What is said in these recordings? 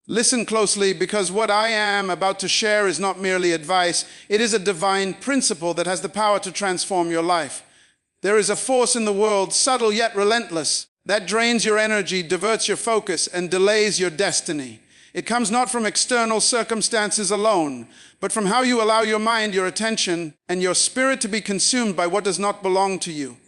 Listen closely, because what I am about to share is not merely advice. It is a divine principle that has the power to transform your life. There is a force in the world, subtle yet relentless, that drains your energy, diverts your focus, and delays your destiny. It comes not from external circumstances alone, but from how you allow your mind, your attention, and your spirit to be consumed by what does not belong to you.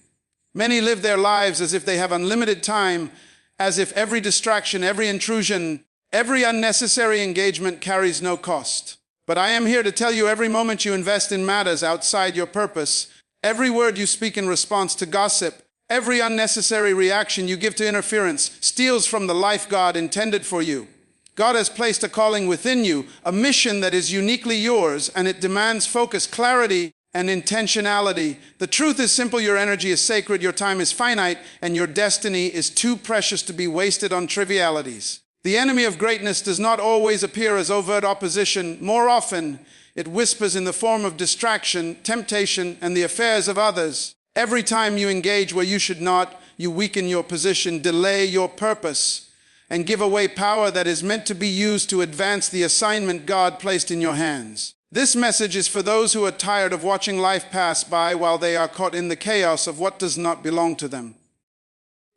Many live their lives as if they have unlimited time, as if every distraction, every intrusion, every unnecessary engagement carries no cost. But I am here to tell you, every moment you invest in matters outside your purpose, every word you speak in response to gossip, every unnecessary reaction you give to interference steals from the life God intended for you. God has placed a calling within you, a mission that is uniquely yours, and it demands focus, clarity, and intentionality. The truth is simple: your energy is sacred, your time is finite, and your destiny is too precious to be wasted on trivialities. The enemy of greatness does not always appear as overt opposition. More often, it whispers in the form of distraction, temptation, and the affairs of others. Every time you engage where you should not, you weaken your position, delay your purpose, and give away power that is meant to be used to advance the assignment God placed in your hands. This message is for those who are tired of watching life pass by while they are caught in the chaos of what does not belong to them.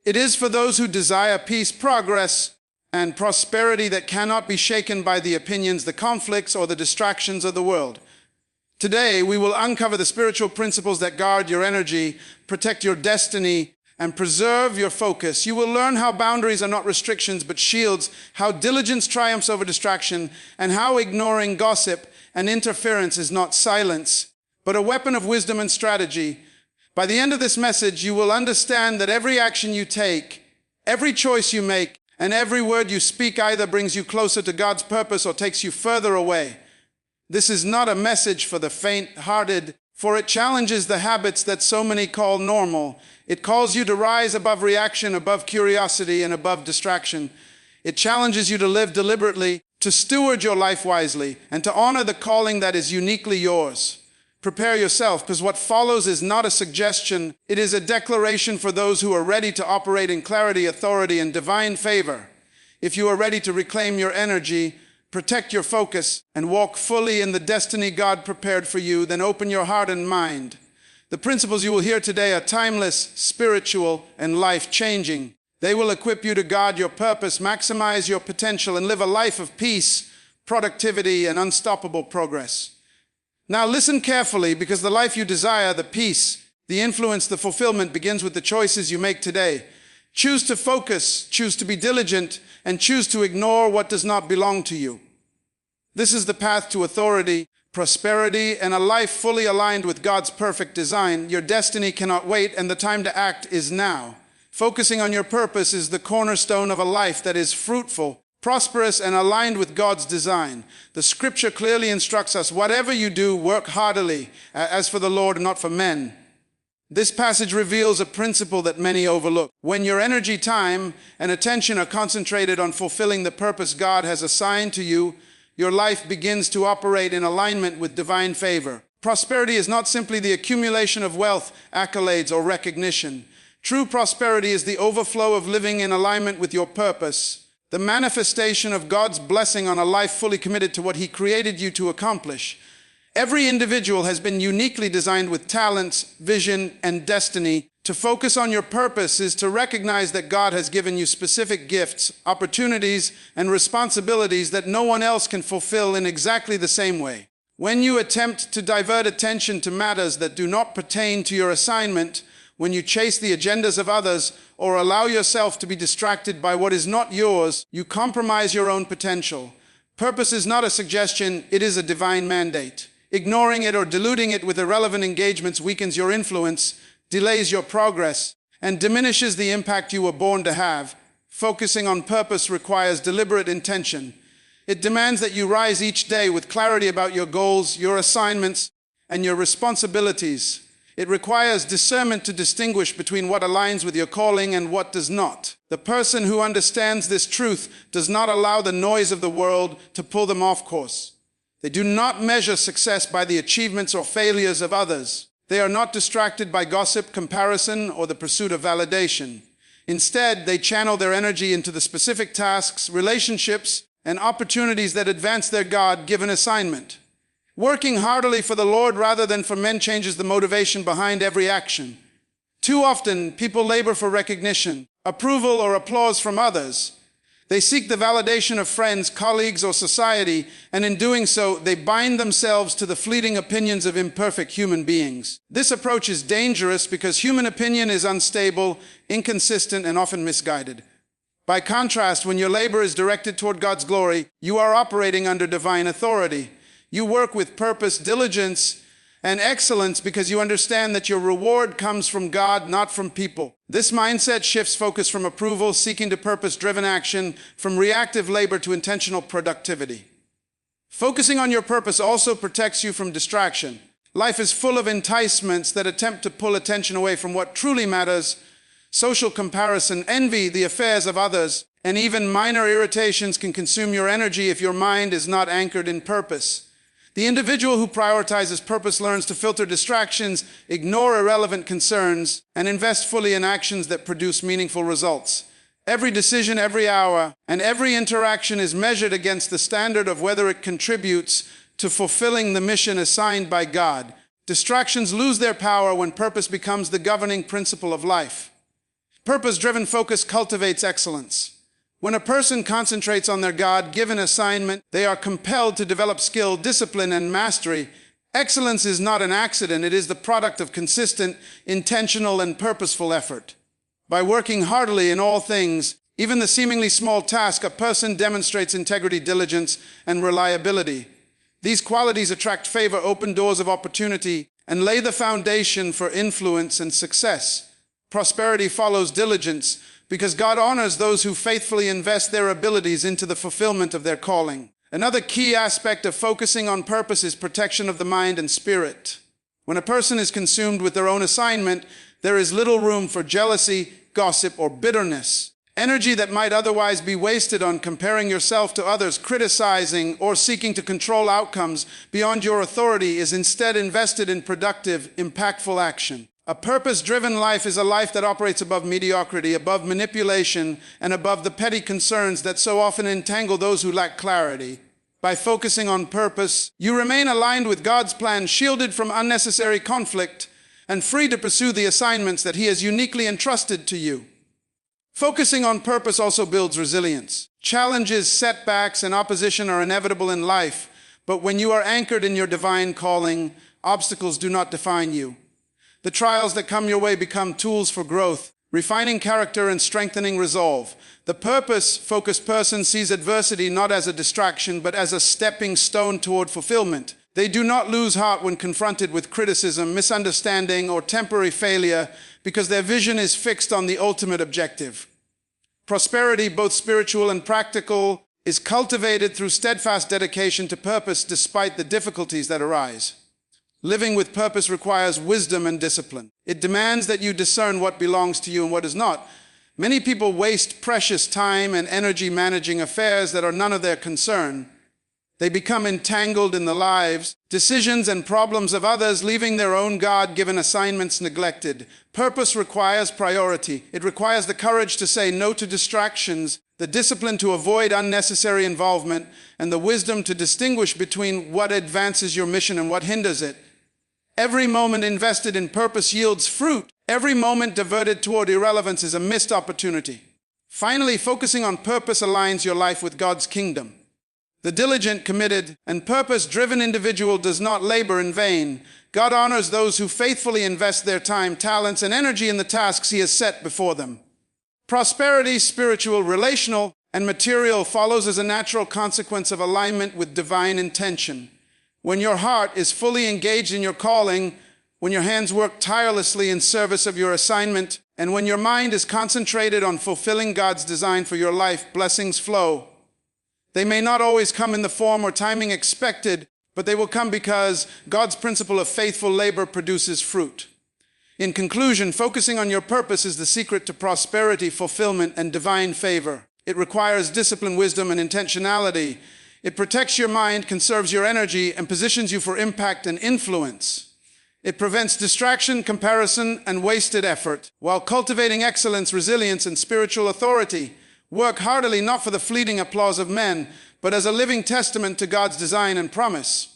It is for those who desire peace, progress, and prosperity that cannot be shaken by the opinions, the conflicts, or the distractions of the world. Today, we will uncover the spiritual principles that guard your energy, protect your destiny, and preserve your focus. You will learn how boundaries are not restrictions but shields, how diligence triumphs over distraction, and how ignoring gossip and interference is not silence, but a weapon of wisdom and strategy. By the end of this message, you will understand that every action you take, every choice you make, and every word you speak either brings you closer to God's purpose or takes you further away. This is not a message for the faint-hearted, for it challenges the habits that so many call normal. It calls you to rise above reaction, above curiosity, and above distraction. It challenges you to live deliberately, to steward your life wisely, and to honor the calling that is uniquely yours. Prepare yourself, because what follows is not a suggestion. It is a declaration for those who are ready to operate in clarity, authority, and divine favor. If you are ready to reclaim your energy, protect your focus, and walk fully in the destiny God prepared for you, then open your heart and mind. The principles you will hear today are timeless, spiritual, and life-changing. They will equip you to guard your purpose, maximize your potential, and live a life of peace, productivity, and unstoppable progress. Now listen carefully, because the life you desire, the peace, the influence, the fulfillment begins with the choices you make today. Choose to focus, choose to be diligent, and choose to ignore what does not belong to you. This is the path to authority, prosperity, and a life fully aligned with God's perfect design. Your destiny cannot wait, and the time to act is now. Focusing on your purpose is the cornerstone of a life that is fruitful, prosperous, and aligned with God's design. The scripture clearly instructs us, whatever you do, work heartily, as for the Lord and not for men. This passage reveals a principle that many overlook. When your energy, time, and attention are concentrated on fulfilling the purpose God has assigned to you, your life begins to operate in alignment with divine favor. Prosperity is not simply the accumulation of wealth, accolades, or recognition. True prosperity is the overflow of living in alignment with your purpose, the manifestation of God's blessing on a life fully committed to what He created you to accomplish. Every individual has been uniquely designed with talents, vision, and destiny. To focus on your purpose is to recognize that God has given you specific gifts, opportunities, and responsibilities that no one else can fulfill in exactly the same way. When you attempt to divert attention to matters that do not pertain to your assignment, when you chase the agendas of others, or allow yourself to be distracted by what is not yours, you compromise your own potential. Purpose is not a suggestion, it is a divine mandate. Ignoring it or diluting it with irrelevant engagements weakens your influence, delays your progress, and diminishes the impact you were born to have. Focusing on purpose requires deliberate intention. It demands that you rise each day with clarity about your goals, your assignments, and your responsibilities. It requires discernment to distinguish between what aligns with your calling and what does not. The person who understands this truth does not allow the noise of the world to pull them off course. They do not measure success by the achievements or failures of others. They are not distracted by gossip, comparison, or the pursuit of validation. Instead, they channel their energy into the specific tasks, relationships, and opportunities that advance their God-given assignment. Working heartily for the Lord rather than for men changes the motivation behind every action. Too often, people labor for recognition, approval, or applause from others. They seek the validation of friends, colleagues, or society, and in doing so, they bind themselves to the fleeting opinions of imperfect human beings. This approach is dangerous because human opinion is unstable, inconsistent, and often misguided. By contrast, when your labor is directed toward God's glory, you are operating under divine authority. You work with purpose, diligence, and excellence because you understand that your reward comes from God, not from people. This mindset shifts focus from approval, seeking to purpose-driven action, from reactive labor to intentional productivity. Focusing on your purpose also protects you from distraction. Life is full of enticements that attempt to pull attention away from what truly matters. Social comparison, envy, the affairs of others, and even minor irritations can consume your energy if your mind is not anchored in purpose. The individual who prioritizes purpose learns to filter distractions, ignore irrelevant concerns, and invest fully in actions that produce meaningful results. Every decision, every hour, and every interaction is measured against the standard of whether it contributes to fulfilling the mission assigned by God. Distractions lose their power when purpose becomes the governing principle of life. Purpose-driven focus cultivates excellence. When a person concentrates on their God-given assignment, they are compelled to develop skill, discipline, and mastery. Excellence is not an accident, it is the product of consistent, intentional, and purposeful effort. By working heartily in all things, even the seemingly small task, a person demonstrates integrity, diligence, and reliability. These qualities attract favor, open doors of opportunity, and lay the foundation for influence and success. Prosperity follows diligence, because God honors those who faithfully invest their abilities into the fulfillment of their calling. Another key aspect of focusing on purpose is protection of the mind and spirit. When a person is consumed with their own assignment, there is little room for jealousy, gossip, or bitterness. Energy that might otherwise be wasted on comparing yourself to others, criticizing, or seeking to control outcomes beyond your authority is instead invested in productive, impactful action. A purpose-driven life is a life that operates above mediocrity, above manipulation, and above the petty concerns that so often entangle those who lack clarity. By focusing on purpose, you remain aligned with God's plan, shielded from unnecessary conflict, and free to pursue the assignments that He has uniquely entrusted to you. Focusing on purpose also builds resilience. Challenges, setbacks, and opposition are inevitable in life, but when you are anchored in your divine calling, obstacles do not define you. The trials that come your way become tools for growth, refining character and strengthening resolve. The purpose-focused person sees adversity not as a distraction, but as a stepping stone toward fulfillment. They do not lose heart when confronted with criticism, misunderstanding, or temporary failure, because their vision is fixed on the ultimate objective. Prosperity, both spiritual and practical, is cultivated through steadfast dedication to purpose despite the difficulties that arise. Living with purpose requires wisdom and discipline. It demands that you discern what belongs to you and what is not. Many people waste precious time and energy managing affairs that are none of their concern. They become entangled in the lives, decisions, and problems of others, leaving their own God-given assignments neglected. Purpose requires priority. It requires the courage to say no to distractions, the discipline to avoid unnecessary involvement, and the wisdom to distinguish between what advances your mission and what hinders it. Every moment invested in purpose yields fruit. Every moment diverted toward irrelevance is a missed opportunity. Finally, focusing on purpose aligns your life with God's kingdom. The diligent, committed, and purpose-driven individual does not labor in vain. God honors those who faithfully invest their time, talents, and energy in the tasks He has set before them. Prosperity, spiritual, relational, and material follows as a natural consequence of alignment with divine intention. When your heart is fully engaged in your calling, when your hands work tirelessly in service of your assignment, and when your mind is concentrated on fulfilling God's design for your life, blessings flow. They may not always come in the form or timing expected, but they will come because God's principle of faithful labor produces fruit. In conclusion, focusing on your purpose is the secret to prosperity, fulfillment, and divine favor. It requires discipline, wisdom, and intentionality. It protects your mind, conserves your energy, and positions you for impact and influence. It prevents distraction, comparison, and wasted effort, while cultivating excellence, resilience, and spiritual authority. Work heartily not for the fleeting applause of men, but as a living testament to God's design and promise.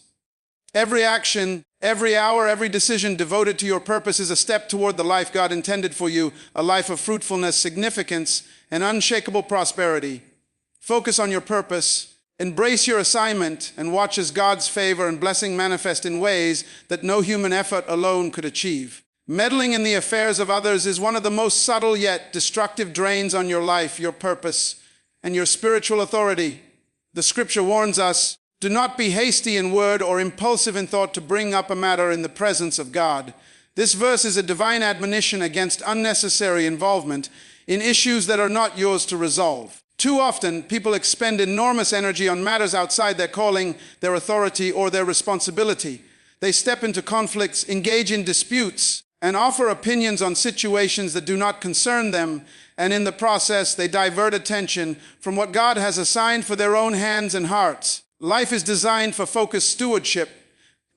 Every action, every hour, every decision devoted to your purpose is a step toward the life God intended for you, a life of fruitfulness, significance, and unshakable prosperity. Focus on your purpose, embrace your assignment, and watch as God's favor and blessing manifest in ways that no human effort alone could achieve. Meddling in the affairs of others is one of the most subtle yet destructive drains on your life, your purpose, and your spiritual authority. The scripture warns us, do not be hasty in word or impulsive in thought to bring up a matter in the presence of God. This verse is a divine admonition against unnecessary involvement in issues that are not yours to resolve. Too often, people expend enormous energy on matters outside their calling, their authority, or their responsibility. They step into conflicts, engage in disputes, and offer opinions on situations that do not concern them, and in the process, they divert attention from what God has assigned for their own hands and hearts. Life is designed for focused stewardship.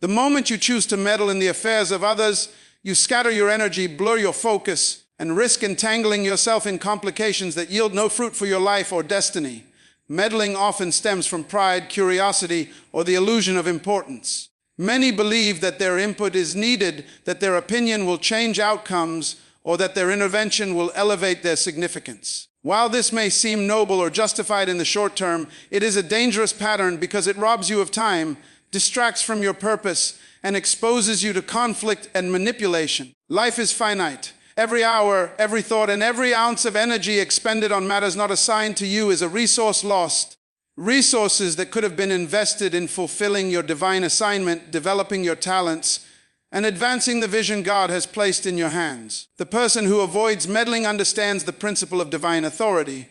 The moment you choose to meddle in the affairs of others, you scatter your energy, blur your focus, and risk entangling yourself in complications that yield no fruit for your life or destiny. Meddling often stems from pride, curiosity, or the illusion of importance. Many believe that their input is needed, that their opinion will change outcomes, or that their intervention will elevate their significance. While this may seem noble or justified in the short term, it is a dangerous pattern because it robs you of time, distracts from your purpose, and exposes you to conflict and manipulation. Life is finite. Every hour, every thought, and every ounce of energy expended on matters not assigned to you is a resource lost. Resources that could have been invested in fulfilling your divine assignment, developing your talents, and advancing the vision God has placed in your hands. The person who avoids meddling understands the principle of divine authority.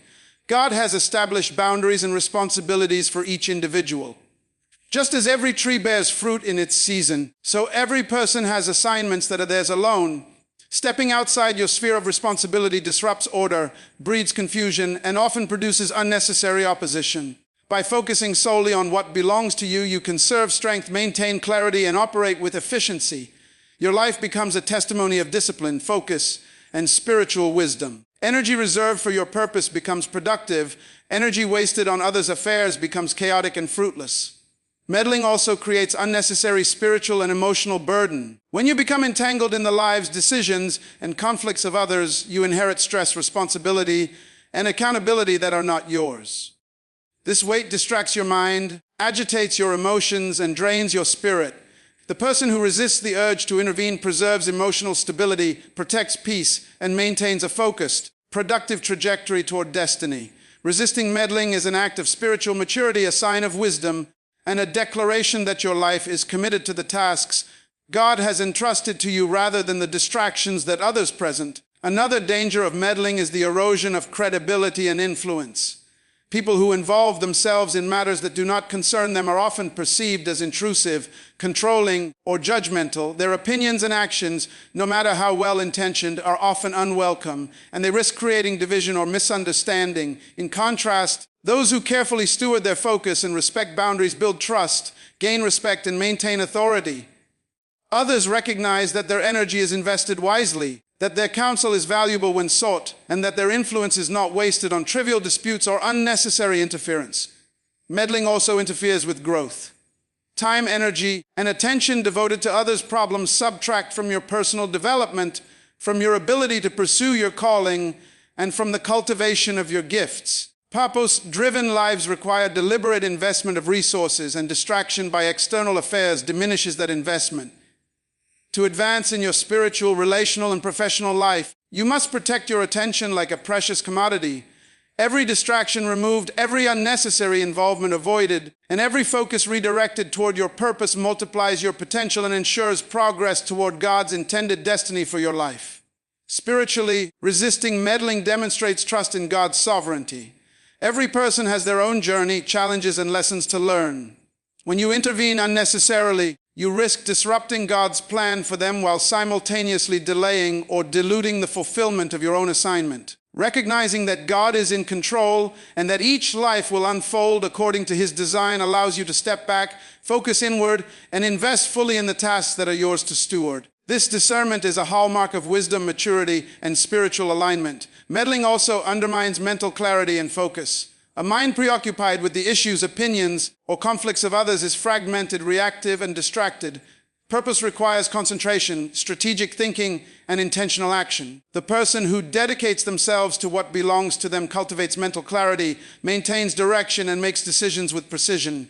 God has established boundaries and responsibilities for each individual. Just as every tree bears fruit in its season, so every person has assignments that are theirs alone. Stepping outside your sphere of responsibility disrupts order, breeds confusion, and often produces unnecessary opposition. By focusing solely on what belongs to you, you conserve strength, maintain clarity, and operate with efficiency. Your life becomes a testimony of discipline, focus, and spiritual wisdom. Energy reserved for your purpose becomes productive. Energy wasted on others' affairs becomes chaotic and fruitless. Meddling also creates unnecessary spiritual and emotional burden. When you become entangled in the lives, decisions, and conflicts of others, you inherit stress, responsibility, and accountability that are not yours. This weight distracts your mind, agitates your emotions, and drains your spirit. The person who resists the urge to intervene preserves emotional stability, protects peace, and maintains a focused, productive trajectory toward destiny. Resisting meddling is an act of spiritual maturity, a sign of wisdom, and a declaration that your life is committed to the tasks God has entrusted to you rather than the distractions that others present. Another danger of meddling is the erosion of credibility and influence. People who involve themselves in matters that do not concern them are often perceived as intrusive, controlling, or judgmental. Their opinions and actions, no matter how well-intentioned, are often unwelcome, and they risk creating division or misunderstanding. In contrast, those who carefully steward their focus and respect boundaries build trust, gain respect, and maintain authority. Others recognize that their energy is invested wisely, that their counsel is valuable when sought, and that their influence is not wasted on trivial disputes or unnecessary interference. Meddling also interferes with growth. Time, energy, and attention devoted to others' problems subtract from your personal development, from your ability to pursue your calling, and from the cultivation of your gifts. Purpose-driven lives require deliberate investment of resources, and distraction by external affairs diminishes that investment. To advance in your spiritual, relational, and professional life, you must protect your attention like a precious commodity. Every distraction removed, every unnecessary involvement avoided, and every focus redirected toward your purpose multiplies your potential and ensures progress toward God's intended destiny for your life. Spiritually, resisting meddling demonstrates trust in God's sovereignty. Every person has their own journey, challenges, and lessons to learn. When you intervene unnecessarily, you risk disrupting God's plan for them while simultaneously delaying or diluting the fulfillment of your own assignment. Recognizing that God is in control and that each life will unfold according to His design allows you to step back, focus inward, and invest fully in the tasks that are yours to steward. This discernment is a hallmark of wisdom, maturity, and spiritual alignment. Meddling also undermines mental clarity and focus. A mind preoccupied with the issues, opinions, or conflicts of others is fragmented, reactive, and distracted. Purpose requires concentration, strategic thinking, and intentional action. The person who dedicates themselves to what belongs to them cultivates mental clarity, maintains direction, and makes decisions with precision.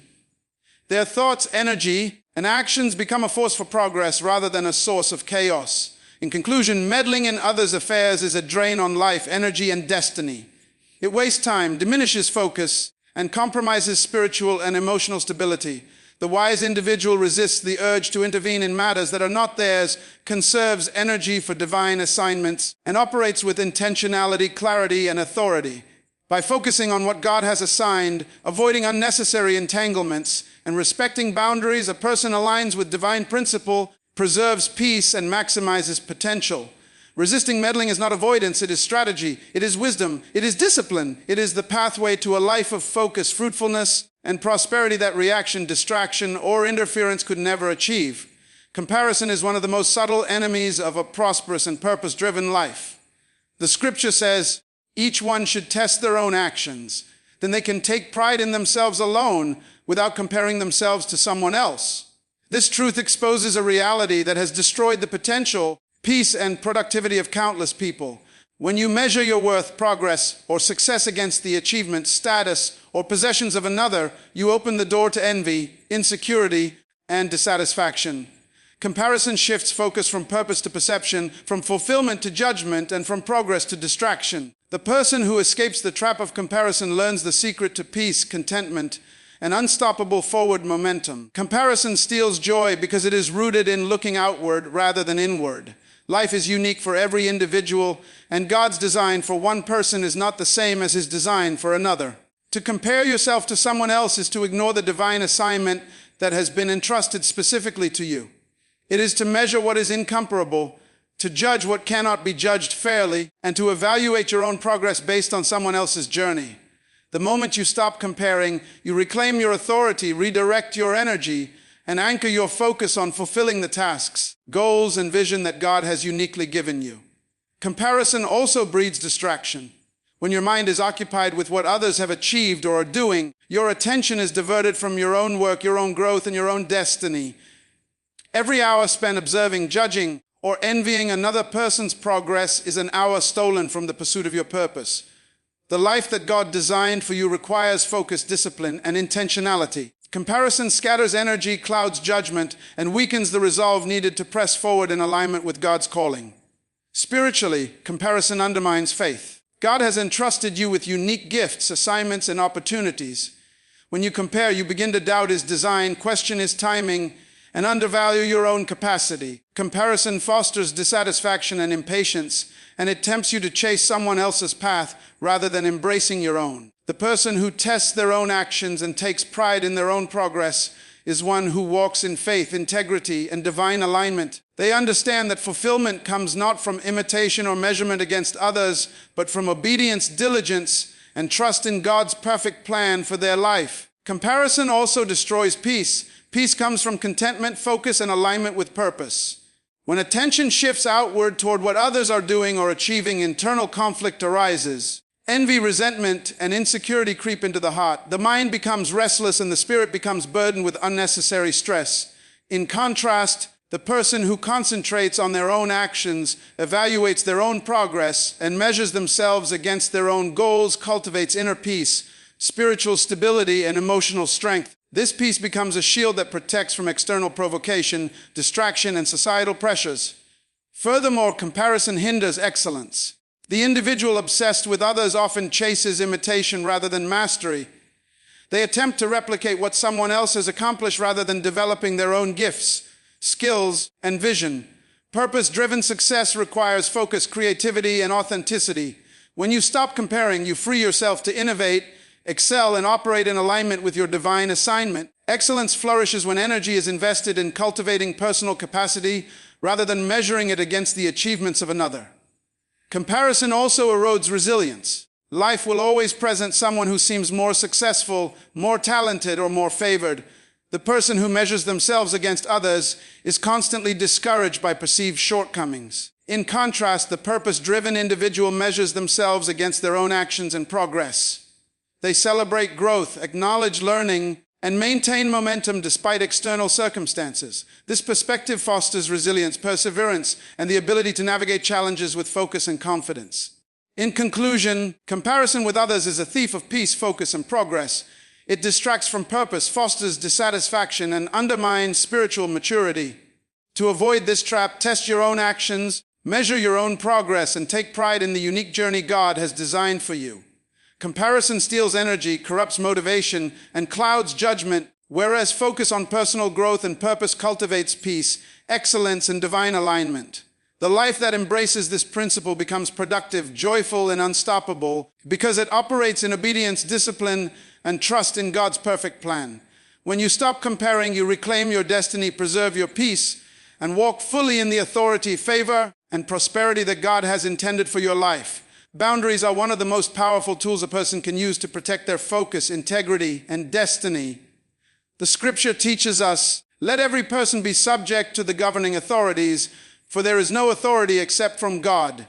Their thoughts, energy, and actions become a force for progress rather than a source of chaos. In conclusion, meddling in others' affairs is a drain on life, energy, and destiny. It wastes time, diminishes focus, and compromises spiritual and emotional stability. The wise individual resists the urge to intervene in matters that are not theirs, conserves energy for divine assignments, and operates with intentionality, clarity, and authority. By focusing on what God has assigned, avoiding unnecessary entanglements, and respecting boundaries, a person aligns with divine principle, preserves peace, and maximizes potential. Resisting meddling is not avoidance, it is strategy, it is wisdom, it is discipline, it is the pathway to a life of focus, fruitfulness, and prosperity that reaction, distraction, or interference could never achieve. Comparison is one of the most subtle enemies of a prosperous and purpose-driven life. The scripture says, each one should test their own actions. Then they can take pride in themselves alone without comparing themselves to someone else. This truth exposes a reality that has destroyed the potential, peace, and productivity of countless people. When you measure your worth, progress, or success against the achievement, status, or possessions of another, you open the door to envy, insecurity, and dissatisfaction. Comparison shifts focus from purpose to perception, from fulfillment to judgment, and from progress to distraction. The person who escapes the trap of comparison learns the secret to peace, contentment, and unstoppable forward momentum. Comparison steals joy because it is rooted in looking outward rather than inward. Life is unique for every individual, and God's design for one person is not the same as His design for another. To compare yourself to someone else is to ignore the divine assignment that has been entrusted specifically to you. It is to measure what is incomparable, to judge what cannot be judged fairly, and to evaluate your own progress based on someone else's journey. The moment you stop comparing, you reclaim your authority, redirect your energy, and anchor your focus on fulfilling the tasks, goals, and vision that God has uniquely given you. Comparison also breeds distraction. When your mind is occupied with what others have achieved or are doing, your attention is diverted from your own work, your own growth, and your own destiny. Every hour spent observing, judging, or envying another person's progress is an hour stolen from the pursuit of your purpose. The life that God designed for you requires focus, discipline, and intentionality. Comparison scatters energy, clouds judgment, and weakens the resolve needed to press forward in alignment with God's calling. Spiritually, comparison undermines faith. God has entrusted you with unique gifts, assignments, and opportunities. When you compare, you begin to doubt His design, question His timing, and undervalue your own capacity. Comparison fosters dissatisfaction and impatience, and it tempts you to chase someone else's path rather than embracing your own. The person who tests their own actions and takes pride in their own progress is one who walks in faith, integrity, and divine alignment. They understand that fulfillment comes not from imitation or measurement against others, but from obedience, diligence, and trust in God's perfect plan for their life. Comparison also destroys peace. Peace comes from contentment, focus, and alignment with purpose. When attention shifts outward toward what others are doing or achieving, internal conflict arises. Envy, resentment, and insecurity creep into the heart. The mind becomes restless and the spirit becomes burdened with unnecessary stress. In contrast, the person who concentrates on their own actions, evaluates their own progress, and measures themselves against their own goals cultivates inner peace, spiritual stability, and emotional strength. This peace becomes a shield that protects from external provocation, distraction, and societal pressures. Furthermore, comparison hinders excellence. The individual obsessed with others often chases imitation rather than mastery. They attempt to replicate what someone else has accomplished rather than developing their own gifts, skills, and vision. Purpose-driven success requires focus, creativity, and authenticity. When you stop comparing, you free yourself to innovate, excel, and operate in alignment with your divine assignment. Excellence flourishes when energy is invested in cultivating personal capacity rather than measuring it against the achievements of another. Comparison also erodes resilience. Life will always present someone who seems more successful, more talented, or more favored. The person who measures themselves against others is constantly discouraged by perceived shortcomings. In contrast, the purpose-driven individual measures themselves against their own actions and progress. They celebrate growth, acknowledge learning, and maintain momentum despite external circumstances. This perspective fosters resilience, perseverance, and the ability to navigate challenges with focus and confidence. In conclusion, comparison with others is a thief of peace, focus, and progress. It distracts from purpose, fosters dissatisfaction, and undermines spiritual maturity. To avoid this trap, test your own actions, measure your own progress, and take pride in the unique journey God has designed for you. Comparison steals energy, corrupts motivation, and clouds judgment, whereas focus on personal growth and purpose cultivates peace, excellence, and divine alignment. The life that embraces this principle becomes productive, joyful, and unstoppable because it operates in obedience, discipline, and trust in God's perfect plan. When you stop comparing, you reclaim your destiny, preserve your peace, and walk fully in the authority, favor, and prosperity that God has intended for your life. Boundaries are one of the most powerful tools a person can use to protect their focus, integrity, and destiny. The scripture teaches us, "Let every person be subject to the governing authorities, for there is no authority except from God."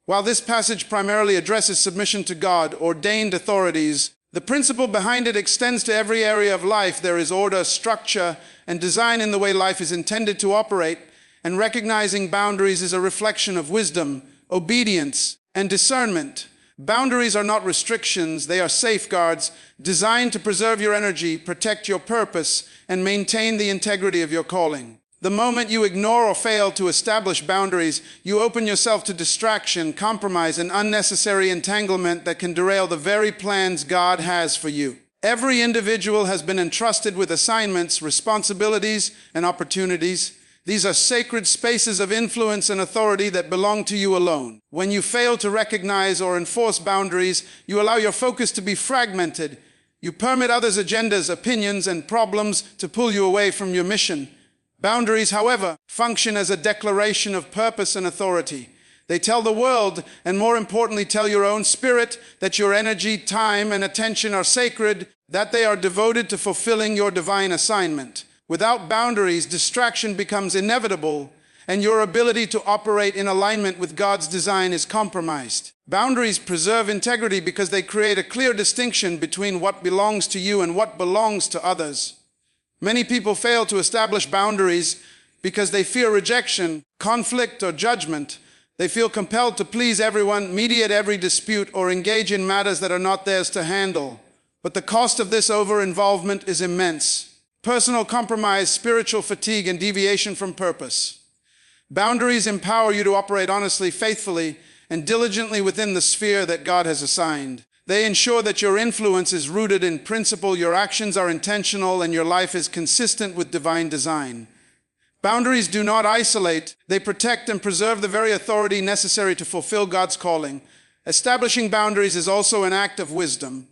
While this passage primarily addresses submission to God, ordained authorities, the principle behind it extends to every area of life. There is order, structure, and design in the way life is intended to operate, and recognizing boundaries is a reflection of wisdom, obedience, and discernment. Boundaries are not restrictions, they are safeguards designed to preserve your energy, protect your purpose, and maintain the integrity of your calling. The moment you ignore or fail to establish boundaries, you open yourself to distraction, compromise, and unnecessary entanglement that can derail the very plans God has for you. Every individual has been entrusted with assignments, responsibilities, and opportunities. These are sacred spaces of influence and authority that belong to you alone. When you fail to recognize or enforce boundaries, you allow your focus to be fragmented. You permit others' agendas, opinions, and problems to pull you away from your mission. Boundaries, however, function as a declaration of purpose and authority. They tell the world, and more importantly, tell your own spirit, that your energy, time, and attention are sacred, that they are devoted to fulfilling your divine assignment. Without boundaries, distraction becomes inevitable, and your ability to operate in alignment with God's design is compromised. Boundaries preserve integrity because they create a clear distinction between what belongs to you and what belongs to others. Many people fail to establish boundaries because they fear rejection, conflict, or judgment. They feel compelled to please everyone, mediate every dispute, or engage in matters that are not theirs to handle. But the cost of this over-involvement is immense. Personal compromise, spiritual fatigue, and deviation from purpose. Boundaries empower you to operate honestly, faithfully, and diligently within the sphere that God has assigned. They ensure that your influence is rooted in principle, your actions are intentional, and your life is consistent with divine design. Boundaries do not isolate, they protect and preserve the very authority necessary to fulfill God's calling. Establishing boundaries is also an act of wisdom.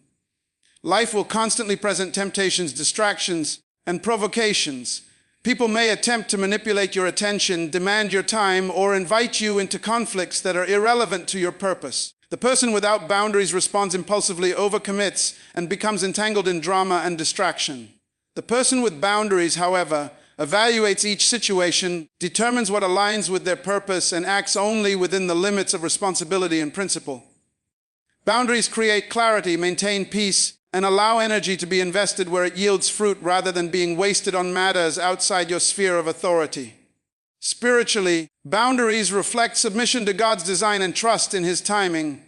Life will constantly present temptations, distractions, and provocations. People may attempt to manipulate your attention, demand your time, or invite you into conflicts that are irrelevant to your purpose. The person without boundaries responds impulsively, overcommits, and becomes entangled in drama and distraction. The person with boundaries, however, evaluates each situation, determines what aligns with their purpose, and acts only within the limits of responsibility and principle. Boundaries create clarity, maintain peace, and allow energy to be invested where it yields fruit rather than being wasted on matters outside your sphere of authority. Spiritually, boundaries reflect submission to God's design and trust in His timing.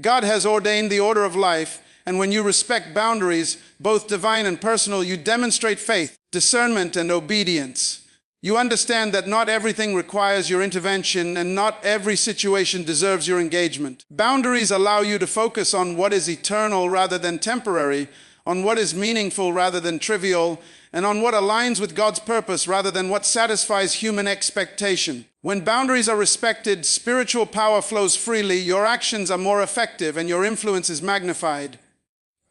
God has ordained the order of life, and when you respect boundaries, both divine and personal, you demonstrate faith, discernment, and obedience. You understand that not everything requires your intervention, and not every situation deserves your engagement. Boundaries allow you to focus on what is eternal rather than temporary, on what is meaningful rather than trivial, and on what aligns with God's purpose rather than what satisfies human expectation. When boundaries are respected, spiritual power flows freely, your actions are more effective, and your influence is magnified.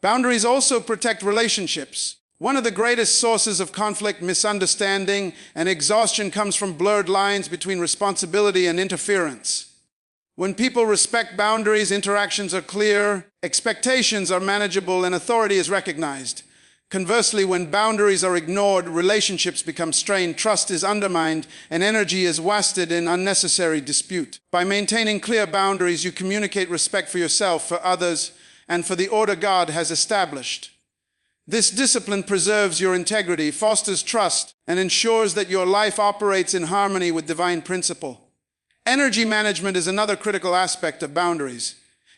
Boundaries also protect relationships. One of the greatest sources of conflict, misunderstanding, and exhaustion comes from blurred lines between responsibility and interference. When people respect boundaries, interactions are clear, expectations are manageable, and authority is recognized. Conversely, when boundaries are ignored, relationships become strained, trust is undermined, and energy is wasted in unnecessary dispute. By maintaining clear boundaries, you communicate respect for yourself, for others, and for the order God has established. This discipline preserves your integrity, fosters trust, and ensures that your life operates in harmony with divine principle. Energy management is another critical aspect of boundaries.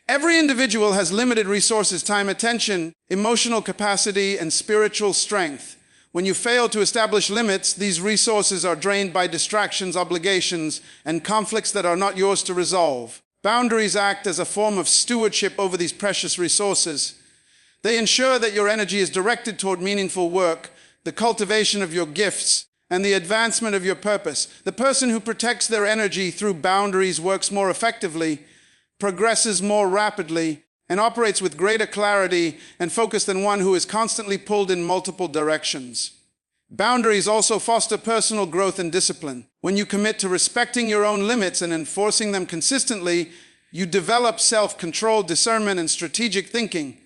Every individual has limited resources, time, attention, emotional capacity, and spiritual strength. When you fail to establish limits, these resources are drained by distractions, obligations, and conflicts that are not yours to resolve. Boundaries act as a form of stewardship over these precious resources. They ensure that your energy is directed toward meaningful work, the cultivation of your gifts, and the advancement of your purpose. The person who protects their energy through boundaries works more effectively, progresses more rapidly, and operates with greater clarity and focus than one who is constantly pulled in multiple directions. Boundaries also foster personal growth and discipline. When you commit to respecting your own limits and enforcing them consistently, you develop self-control, discernment, and strategic thinking.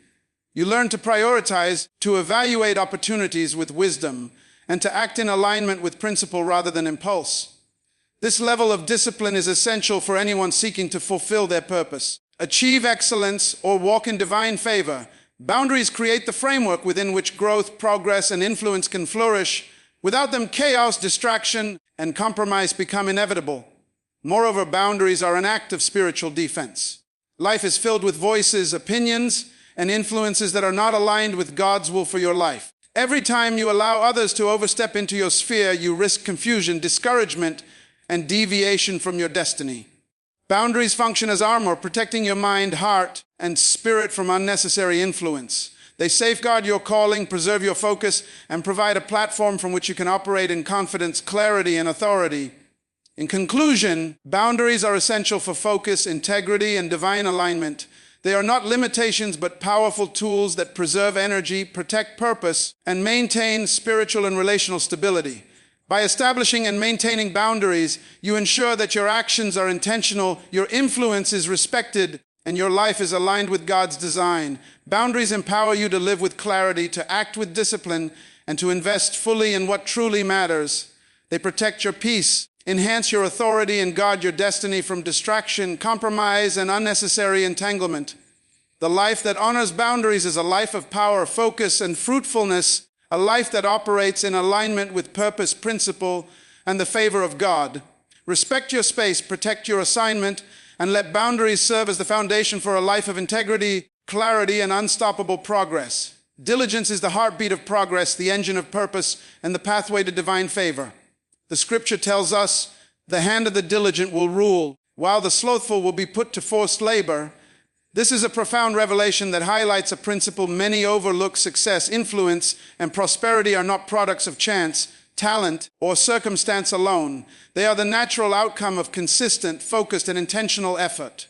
You learn to prioritize, to evaluate opportunities with wisdom, and to act in alignment with principle rather than impulse. This level of discipline is essential for anyone seeking to fulfill their purpose, achieve excellence, or walk in divine favor. Boundaries create the framework within which growth, progress, and influence can flourish. Without them, chaos, distraction, and compromise become inevitable. Moreover, boundaries are an act of spiritual defense. Life is filled with voices, opinions, and influences that are not aligned with God's will for your life. Every time you allow others to overstep into your sphere, you risk confusion, discouragement, and deviation from your destiny. Boundaries function as armor, protecting your mind, heart, and spirit from unnecessary influence. They safeguard your calling, preserve your focus, and provide a platform from which you can operate in confidence, clarity, and authority. In conclusion, boundaries are essential for focus, integrity, and divine alignment. They are not limitations, but powerful tools that preserve energy, protect purpose, and maintain spiritual and relational stability. By establishing and maintaining boundaries, you ensure that your actions are intentional, your influence is respected, and your life is aligned with God's design. Boundaries empower you to live with clarity, to act with discipline, and to invest fully in what truly matters. They protect your peace, enhance your authority, and guard your destiny from distraction, compromise, and unnecessary entanglement. The life that honors boundaries is a life of power, focus, and fruitfulness, a life that operates in alignment with purpose, principle, and the favor of God. Respect your space, protect your assignment, and let boundaries serve as the foundation for a life of integrity, clarity, and unstoppable progress. Diligence is the heartbeat of progress, the engine of purpose, and the pathway to divine favor. The scripture tells us, "The hand of the diligent will rule, while the slothful will be put to forced labor." This is a profound revelation that highlights a principle many overlook. Success, influence, and prosperity are not products of chance, talent, or circumstance alone. They are the natural outcome of consistent, focused, and intentional effort.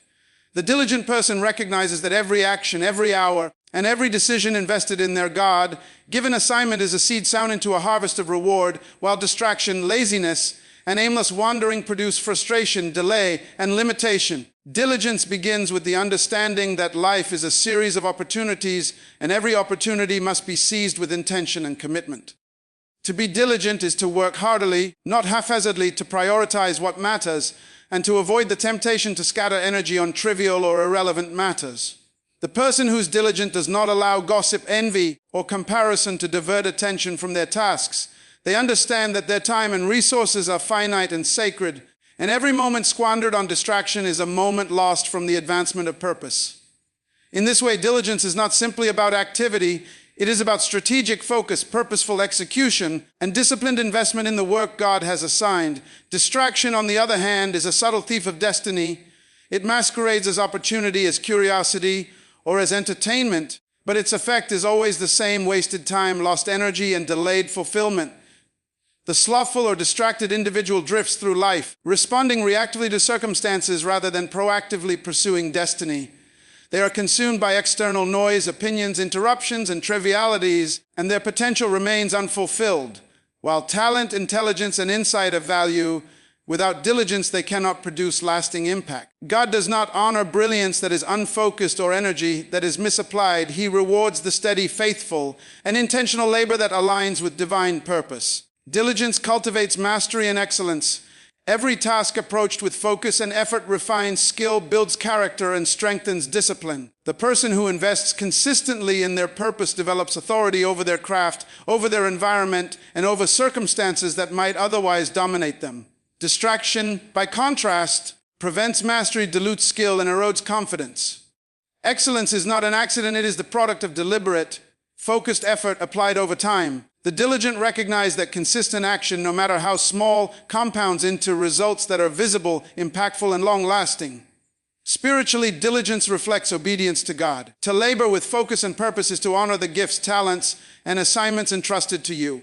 The diligent person recognizes that every action, every hour, and every decision invested in their God-given assignment is a seed sown into a harvest of reward, while distraction, laziness, and aimless wandering produce frustration, delay, and limitation. Diligence begins with the understanding that life is a series of opportunities, and every opportunity must be seized with intention and commitment. To be diligent is to work heartily, not haphazardly, to prioritize what matters, and to avoid the temptation to scatter energy on trivial or irrelevant matters. The person who's diligent does not allow gossip, envy, or comparison to divert attention from their tasks. They understand that their time and resources are finite and sacred, and every moment squandered on distraction is a moment lost from the advancement of purpose. In this way, diligence is not simply about activity, it is about strategic focus, purposeful execution, and disciplined investment in the work God has assigned. Distraction, on the other hand, is a subtle thief of destiny. It masquerades as opportunity, as curiosity, or as entertainment, but its effect is always the same: wasted time, lost energy, and delayed fulfillment. The slothful or distracted individual drifts through life, responding reactively to circumstances rather than proactively pursuing destiny. They are consumed by external noise, opinions, interruptions, and trivialities, and their potential remains unfulfilled. While talent, intelligence, and insight have value, Without diligence, they cannot produce lasting impact. God does not honor brilliance that is unfocused or energy that is misapplied. He rewards the steady, faithful, and intentional labor that aligns with divine purpose. Diligence cultivates mastery and excellence. Every task approached with focus and effort refines skill, builds character, and strengthens discipline. The person who invests consistently in their purpose develops authority over their craft, over their environment, and over circumstances that might otherwise dominate them. Distraction, by contrast, prevents mastery, dilutes skill, and erodes confidence. Excellence is not an accident, it is the product of deliberate, focused effort applied over time. The diligent recognize that consistent action, no matter how small, compounds into results that are visible, impactful, and long-lasting. Spiritually, diligence reflects obedience to God. To labor with focus and purpose is to honor the gifts, talents, and assignments entrusted to you.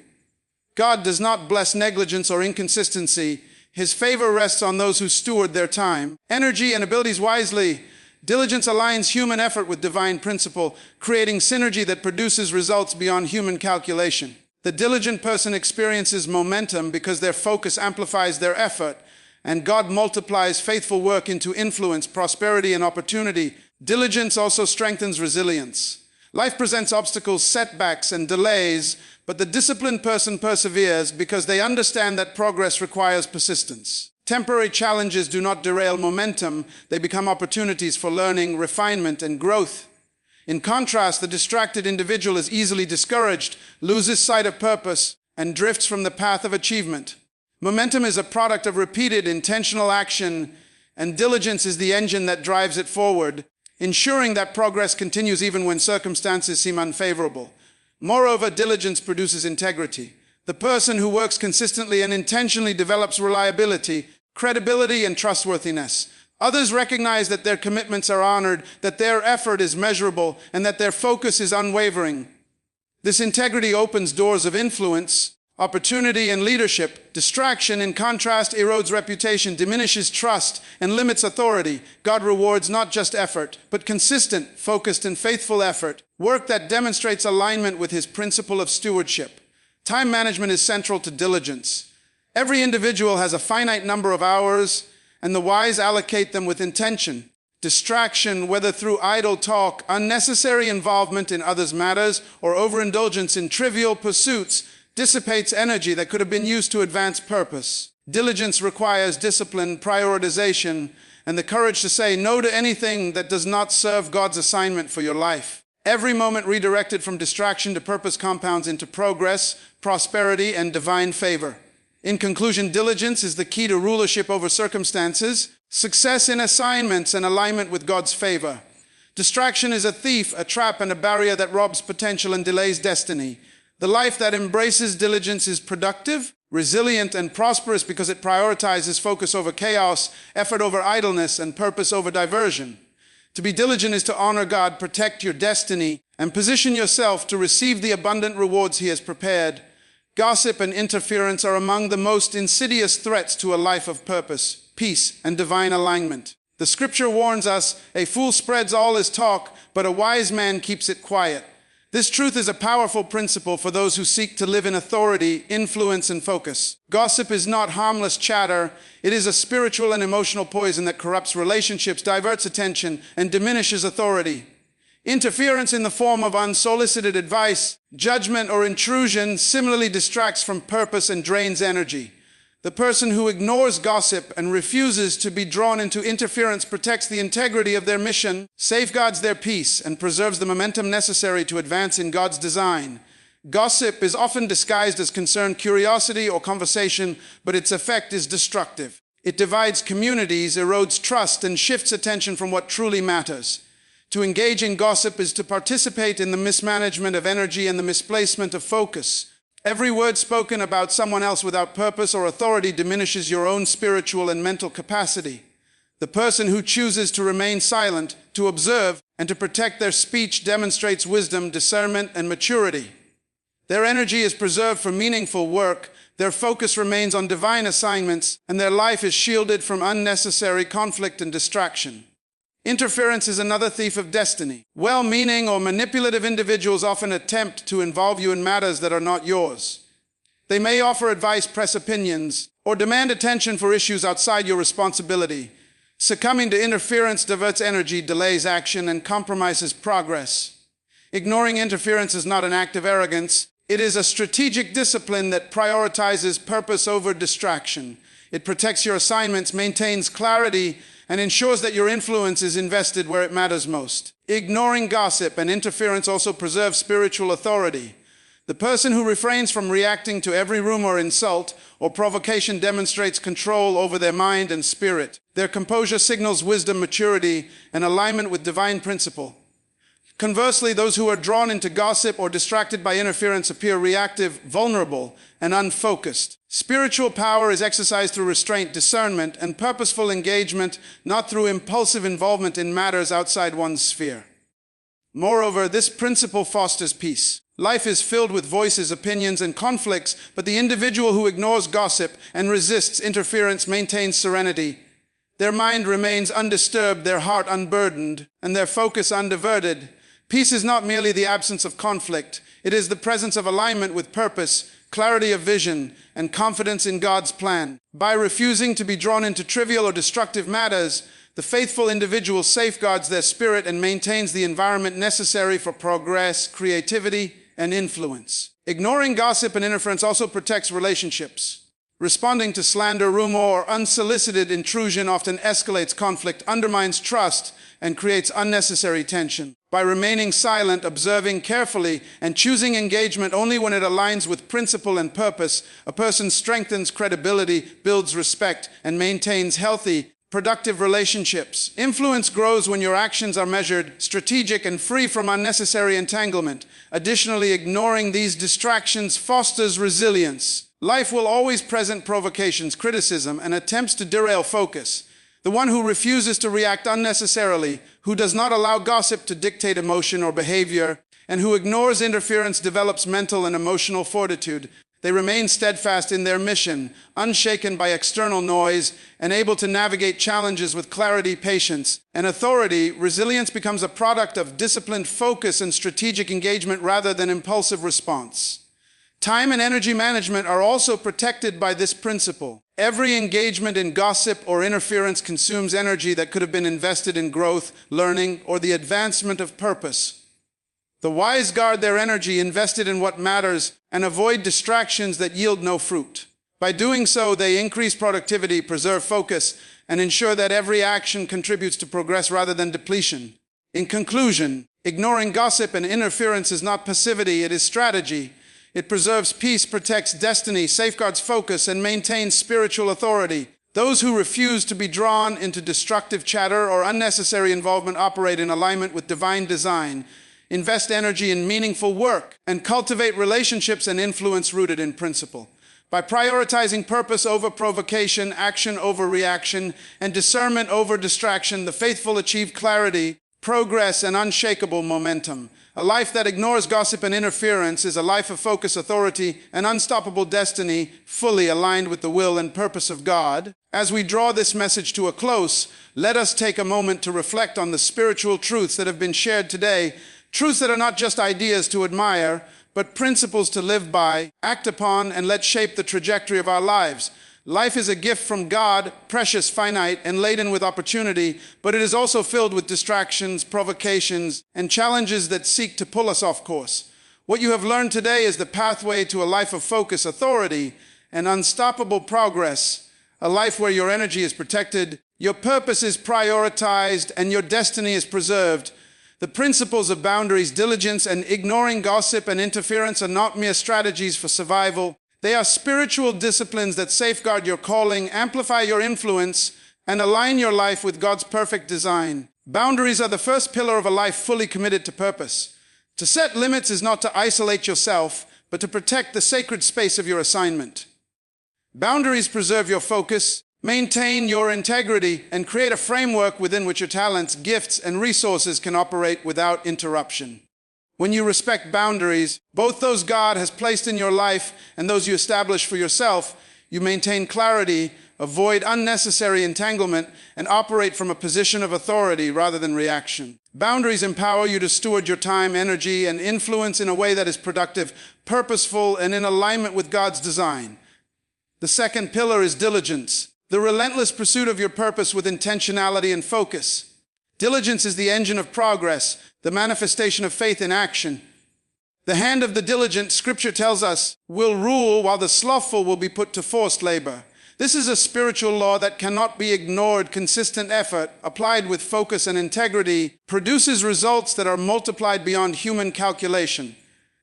God does not bless negligence or inconsistency. His favor rests on those who steward their time, energy, and abilities wisely. Diligence aligns human effort with divine principle, creating synergy that produces results beyond human calculation. The diligent person experiences momentum because their focus amplifies their effort, and God multiplies faithful work into influence, prosperity, and opportunity. Diligence also strengthens resilience. Life presents obstacles, setbacks, and delays, but the disciplined person perseveres because they understand that progress requires persistence. Temporary challenges do not derail momentum, they become opportunities for learning, refinement, and growth. In contrast, the distracted individual is easily discouraged, loses sight of purpose, and drifts from the path of achievement. Momentum is a product of repeated, intentional action, and diligence is the engine that drives it forward, ensuring that progress continues even when circumstances seem unfavorable. Moreover, diligence produces integrity. The person who works consistently and intentionally develops reliability, credibility, and trustworthiness. Others recognize that their commitments are honored, that their effort is measurable, and that their focus is unwavering. This integrity opens doors of influence, opportunity, and leadership. Distraction, in contrast, erodes reputation, diminishes trust, and limits authority. God rewards not just effort, but consistent, focused, and faithful effort, work that demonstrates alignment with His principle of stewardship. Time management is central to diligence. Every individual has a finite number of hours, and the wise allocate them with intention. Distraction, whether through idle talk, unnecessary involvement in others' matters, or overindulgence in trivial pursuits, dissipates energy that could have been used to advance purpose. Diligence requires discipline, prioritization, and the courage to say no to anything that does not serve God's assignment for your life. Every moment redirected from distraction to purpose compounds into progress, prosperity, and divine favor. In conclusion, diligence is the key to rulership over circumstances, success in assignments, and alignment with God's favor. Distraction is a thief, a trap, and a barrier that robs potential and delays destiny. The life that embraces diligence is productive, resilient, and prosperous because it prioritizes focus over chaos, effort over idleness, and purpose over diversion. To be diligent is to honor God, protect your destiny, and position yourself to receive the abundant rewards He has prepared. Gossip and interference are among the most insidious threats to a life of purpose, peace, and divine alignment. The scripture warns us, "A fool spreads all his talk, but a wise man keeps it quiet." This truth is a powerful principle for those who seek to live in authority, influence, and focus. Gossip is not harmless chatter. It is a spiritual and emotional poison that corrupts relationships, diverts attention, and diminishes authority. Interference in the form of unsolicited advice, judgment, or intrusion similarly distracts from purpose and drains energy. The person who ignores gossip and refuses to be drawn into interference protects the integrity of their mission, safeguards their peace, and preserves the momentum necessary to advance in God's design. Gossip is often disguised as concerned curiosity or conversation, but its effect is destructive. It divides communities, erodes trust, and shifts attention from what truly matters. To engage in gossip is to participate in the mismanagement of energy and the misplacement of focus. Every word spoken about someone else without purpose or authority diminishes your own spiritual and mental capacity. The person who chooses to remain silent, to observe, and to protect their speech demonstrates wisdom, discernment, and maturity. Their energy is preserved for meaningful work, their focus remains on divine assignments, and their life is shielded from unnecessary conflict and distraction. Interference is another thief of destiny. Well-meaning or manipulative individuals often attempt to involve you in matters that are not yours. They may offer advice, press opinions, or demand attention for issues outside your responsibility. Succumbing to interference diverts energy, delays action, and compromises progress. Ignoring interference is not an act of arrogance. It is a strategic discipline that prioritizes purpose over distraction. It protects your assignments, maintains clarity, and ensures that your influence is invested where it matters most. Ignoring gossip and interference also preserves spiritual authority. The person who refrains from reacting to every rumor, insult, or provocation demonstrates control over their mind and spirit. Their composure signals wisdom, maturity, and alignment with divine principle. Conversely, those who are drawn into gossip or distracted by interference appear reactive, vulnerable, and unfocused. Spiritual power is exercised through restraint, discernment, and purposeful engagement, not through impulsive involvement in matters outside one's sphere. Moreover, this principle fosters peace. Life is filled with voices, opinions, and conflicts, but the individual who ignores gossip and resists interference maintains serenity. Their mind remains undisturbed, their heart unburdened, and their focus undiverted. Peace is not merely the absence of conflict. It is the presence of alignment with purpose, clarity of vision, and confidence in God's plan. By refusing to be drawn into trivial or destructive matters, the faithful individual safeguards their spirit and maintains the environment necessary for progress, creativity, and influence. Ignoring gossip and interference also protects relationships. Responding to slander, rumor, or unsolicited intrusion often escalates conflict, undermines trust, and creates unnecessary tension. By remaining silent, observing carefully, and choosing engagement only when it aligns with principle and purpose, a person strengthens credibility, builds respect, and maintains healthy, productive relationships. Influence grows when your actions are measured, strategic, and free from unnecessary entanglement. Additionally, ignoring these distractions fosters resilience. Life will always present provocations, criticism, and attempts to derail focus. The one who refuses to react unnecessarily, who does not allow gossip to dictate emotion or behavior, and who ignores interference develops mental and emotional fortitude. They remain steadfast in their mission, unshaken by external noise, and able to navigate challenges with clarity, patience, and authority. Resilience becomes a product of disciplined focus and strategic engagement rather than impulsive response. Time and energy management are also protected by this principle. Every engagement in gossip or interference consumes energy that could have been invested in growth, learning, or the advancement of purpose. The wise guard their energy invested in what matters and avoid distractions that yield no fruit. By doing so, they increase productivity, preserve focus, and ensure that every action contributes to progress rather than depletion. In conclusion, ignoring gossip and interference is not passivity, it is strategy. It preserves peace, protects destiny, safeguards focus, and maintains spiritual authority. Those who refuse to be drawn into destructive chatter or unnecessary involvement operate in alignment with divine design, invest energy in meaningful work, and cultivate relationships and influence rooted in principle. By prioritizing purpose over provocation, action over reaction, and discernment over distraction, the faithful achieve clarity, progress, and unshakable momentum. A life that ignores gossip and interference is a life of focus, authority, and unstoppable destiny, fully aligned with the will and purpose of God. As we draw this message to a close, let us take a moment to reflect on the spiritual truths that have been shared today, truths that are not just ideas to admire, but principles to live by, act upon, and let shape the trajectory of our lives. Life is a gift from God, precious, finite, and laden with opportunity, but it is also filled with distractions, provocations, and challenges that seek to pull us off course. What you have learned today is the pathway to a life of focus, authority, and unstoppable progress, a life where your energy is protected, your purpose is prioritized, and your destiny is preserved. The principles of boundaries, diligence, and ignoring gossip and interference are not mere strategies for survival. They are spiritual disciplines that safeguard your calling, amplify your influence, and align your life with God's perfect design. Boundaries are the first pillar of a life fully committed to purpose. To set limits is not to isolate yourself, but to protect the sacred space of your assignment. Boundaries preserve your focus, maintain your integrity, and create a framework within which your talents, gifts, and resources can operate without interruption. When you respect boundaries, both those God has placed in your life and those you establish for yourself, you maintain clarity, avoid unnecessary entanglement, and operate from a position of authority rather than reaction. Boundaries empower you to steward your time, energy, and influence in a way that is productive, purposeful, and in alignment with God's design. The second pillar is diligence, the relentless pursuit of your purpose with intentionality and focus. Diligence is the engine of progress, the manifestation of faith in action. The hand of the diligent, Scripture tells us, will rule, while the slothful will be put to forced labor. This is a spiritual law that cannot be ignored. Consistent effort, applied with focus and integrity, produces results that are multiplied beyond human calculation.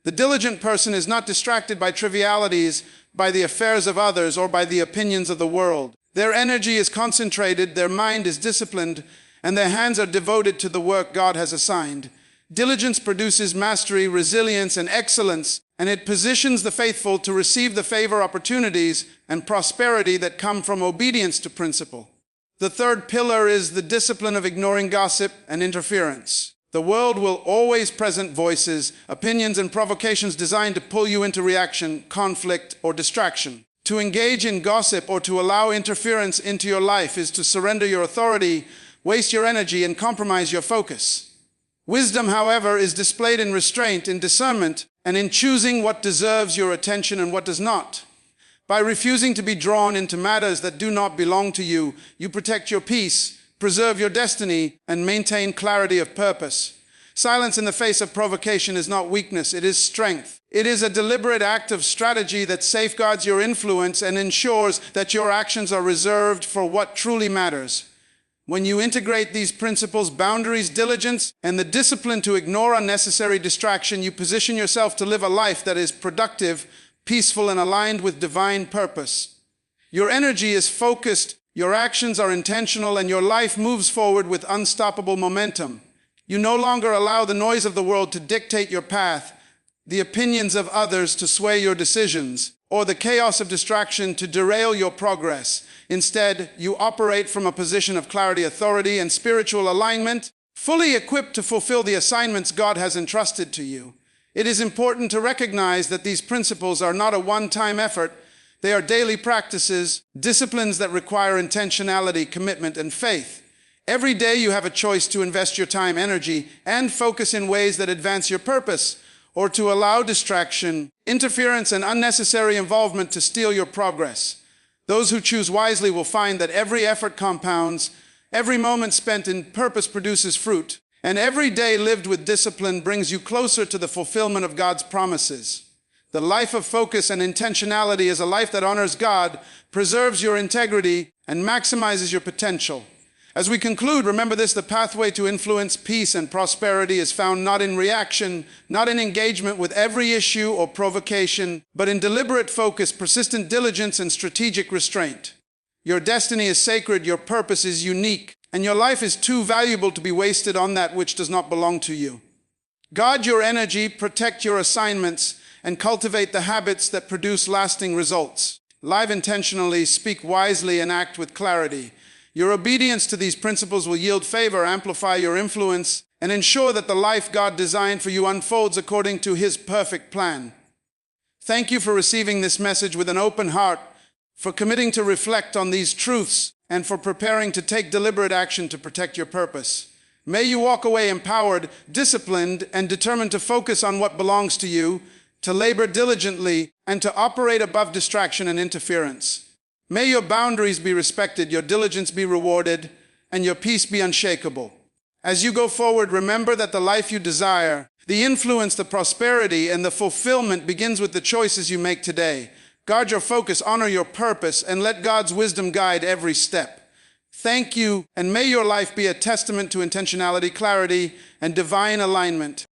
The diligent person is not distracted by trivialities, by the affairs of others, or by the opinions of the world. Their energy is concentrated, their mind is disciplined, and their hands are devoted to the work God has assigned. Diligence produces mastery, resilience, and excellence, and it positions the faithful to receive the favor, opportunities, and prosperity that come from obedience to principle. The third pillar is the discipline of ignoring gossip and interference. The world will always present voices, opinions, and provocations designed to pull you into reaction, conflict, or distraction. To engage in gossip or to allow interference into your life is to surrender your authority, waste your energy, and compromise your focus. Wisdom, however, is displayed in restraint, in discernment, and in choosing what deserves your attention and what does not. By refusing to be drawn into matters that do not belong to you, you protect your peace, preserve your destiny, and maintain clarity of purpose. Silence in the face of provocation is not weakness, it is strength. It is a deliberate act of strategy that safeguards your influence and ensures that your actions are reserved for what truly matters. When you integrate these principles, boundaries, diligence, and the discipline to ignore unnecessary distraction, you position yourself to live a life that is productive, peaceful, and aligned with divine purpose. Your energy is focused, your actions are intentional, and your life moves forward with unstoppable momentum. You no longer allow the noise of the world to dictate your path, the opinions of others to sway your decisions, or the chaos of distraction to derail your progress. Instead, you operate from a position of clarity, authority, and spiritual alignment, fully equipped to fulfill the assignments God has entrusted to you. It is important to recognize that these principles are not a one-time effort. They are daily practices, disciplines that require intentionality, commitment, and faith. Every day you have a choice to invest your time, energy, and focus in ways that advance your purpose, or to allow distraction, interference, and unnecessary involvement to steal your progress. Those who choose wisely will find that every effort compounds, every moment spent in purpose produces fruit, and every day lived with discipline brings you closer to the fulfillment of God's promises. The life of focus and intentionality is a life that honors God, preserves your integrity, and maximizes your potential. As we conclude, remember this: the pathway to influence, peace, and prosperity is found not in reaction, not in engagement with every issue or provocation, but in deliberate focus, persistent diligence, and strategic restraint. Your destiny is sacred, your purpose is unique, and your life is too valuable to be wasted on that which does not belong to you. Guard your energy, protect your assignments, and cultivate the habits that produce lasting results. Live intentionally, speak wisely, and act with clarity. Your obedience to these principles will yield favor, amplify your influence, and ensure that the life God designed for you unfolds according to His perfect plan. Thank you for receiving this message with an open heart, for committing to reflect on these truths, and for preparing to take deliberate action to protect your purpose. May you walk away empowered, disciplined, and determined to focus on what belongs to you, to labor diligently, and to operate above distraction and interference. May your boundaries be respected, your diligence be rewarded, and your peace be unshakable. As you go forward, remember that the life you desire, the influence, the prosperity, and the fulfillment begins with the choices you make today. Guard your focus, honor your purpose, and let God's wisdom guide every step. Thank you, and may your life be a testament to intentionality, clarity, and divine alignment.